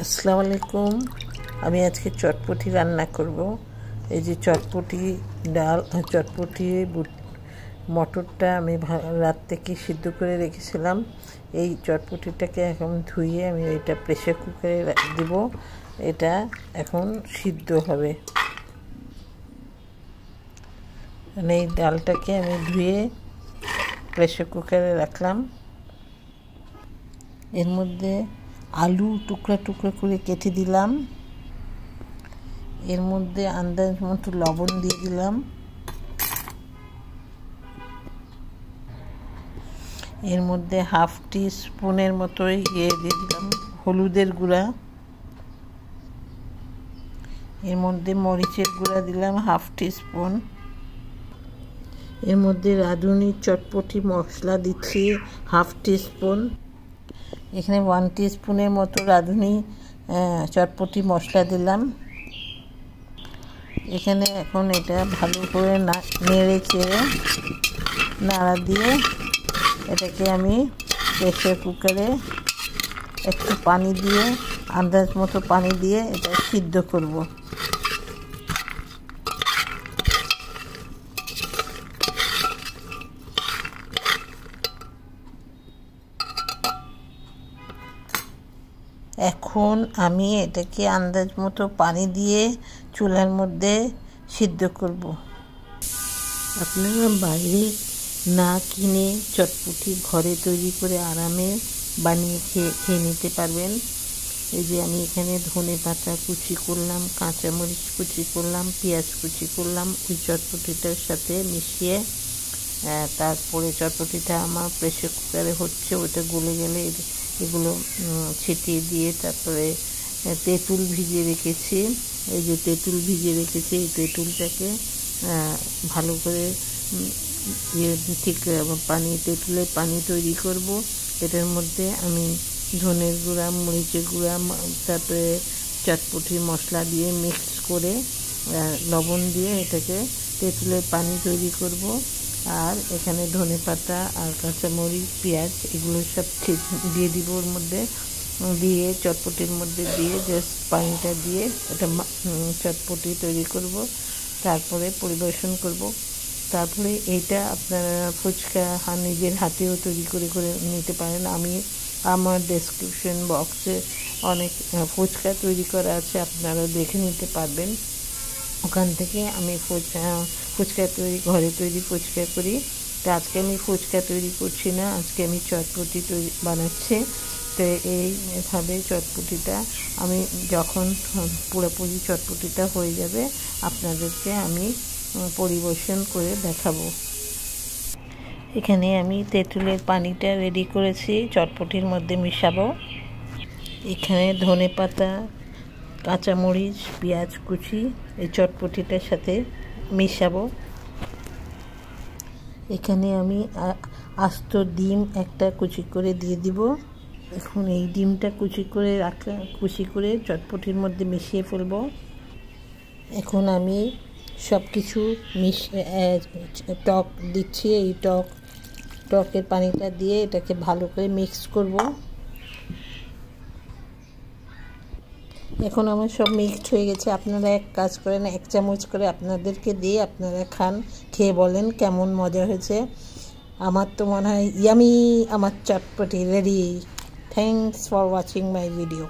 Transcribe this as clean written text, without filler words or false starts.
আসসালামু আলাইকুম। আমি আজকে চটপটি রান্না করব। এই যে চটপটি ডাল, চটপটি মটরটা আমি রাত থেকে সিদ্ধ করে রেখেছিলাম। এই চটপটিটাকে এখন ধুয়ে আমি এটা প্রেসার কুকারে দেব। এটা এখন সিদ্ধ হবে। মানে এই ডালটাকে আমি ধুয়ে প্রেসার কুকারে রাখলাম। এর মধ্যে আলু টুকরা টুকরা করে কেটে দিলাম। এর মধ্যে আন্দাজ মতো লবণ দিয়ে দিলাম। এর মধ্যে হাফ টি স্পুনের মতো দিয়ে দিলাম হলুদের গুঁড়া। এর মধ্যে মরিচের গুঁড়া দিলাম হাফ টি স্পুন। এর মধ্যে রাঁধুনি চটপটি মশলা দিচ্ছি হাফ টি স্পুন। এখানে 1 টিস্পুনের মতো রাঁধুনি চটপটি মশলা দিলাম। এখানে এখন এটা ভালো করে নেড়ে চেড়ে নাড়া দিয়ে এটাকে আমি প্রেসার কুকারে একটু পানি দিয়ে আন্দাজ মতো পানি দিয়ে এটা সিদ্ধ করব। এখন আমি এটাকে আন্দাজ মতো পানি দিয়ে চুলার মধ্যে সিদ্ধ করব। আপনারা বাইরে না কিনে চটপটি ঘরে তৈরি করে আরামে বানিয়ে খেয়ে নিতে পারবেন। এই যে আমি এখানে ধনে পাতা কুচি করলাম, কাঁচামরিচ কুচি করলাম, পেঁয়াজ কুচি করলাম ওই চটপটিটার সাথে মিশিয়ে। তারপরে চটপটিটা আমার প্রেসার কুকারে হচ্ছে, ওটা গলে গেলে এগুলো ছিটিয়ে দিয়ে তারপরে তেঁতুল ভিজিয়ে রেখেছি। এই যে তেঁতুল ভিজিয়ে রেখেছি, এই তেঁতুলটাকে ভালো করে ঠিক তেঁতুলের পানি তৈরি করব। এটার মধ্যে আমি ধনের গুঁড়া, মরিচের গুঁড়া, তারপরে চটপটির মশলা দিয়ে মিক্স করে লবণ দিয়ে এটাকে তেঁতুলের পানি তৈরি করব। আর এখানে ধনে পাতা আর কাঁচামরিচ, পেঁয়াজ এগুলো সব দিয়ে দিব ওর মধ্যে, দিয়ে চটপটির মধ্যে দিয়ে জাস্ট পানিটা দিয়ে এটা চটপটি তৈরি করব। তারপরে পরিবেশন করব। তারপরে এইটা আপনারা ফুচকা নিজের হাতেও তৈরি করে নিতে পারেন। আমি আমার ডেসক্রিপশন বক্সে অনেক ফুচকা তৈরি করা আছে, আপনারা দেখে নিতে পারবেন। ওখান থেকে আমি ফুচকা ঘরে তৈরি ফুচকা করি। তো আজকে আমি ফুচকা তৈরি করছি না, আজকে আমি চটপটি বানাচ্ছি। তো এইভাবে চটপটিটা আমি যখন পুরোপুরি চটপটিটা হয়ে যাবে আপনাদেরকে আমি পরিবেশন করে দেখাবো। এখানে আমি তেঁতুলের পানিটা রেডি করেছি, চটপটির মধ্যে মিশাবো। এখানে ধনে পাতা, কাঁচামরিচ, পেঁয়াজ কুচি এই চটপটিটার সাথে মিশাবো। এখানে আমি আস্ত ডিম একটা কুচি করে দিয়ে দিব। এখন এই ডিমটা কুচি করে চটপটির মধ্যে মিশিয়ে ফেলবো। এখন আমি সব কিছু টক দিচ্ছি। এই টকের পানিটা দিয়ে এটাকে ভালো করে মিক্স করব। এখন আমার সব মিক্সড হয়ে গেছে। আপনারা এক কাজ করেন, 1 চামচ করে আপনাদেরকে দিয়ে আপনারা খান, খেয়ে বলেন কেমন মজা হয়েছে। আমার তো মনে হয় ইয়ামি, আমার chotpoti ready. Thanks for watching my video.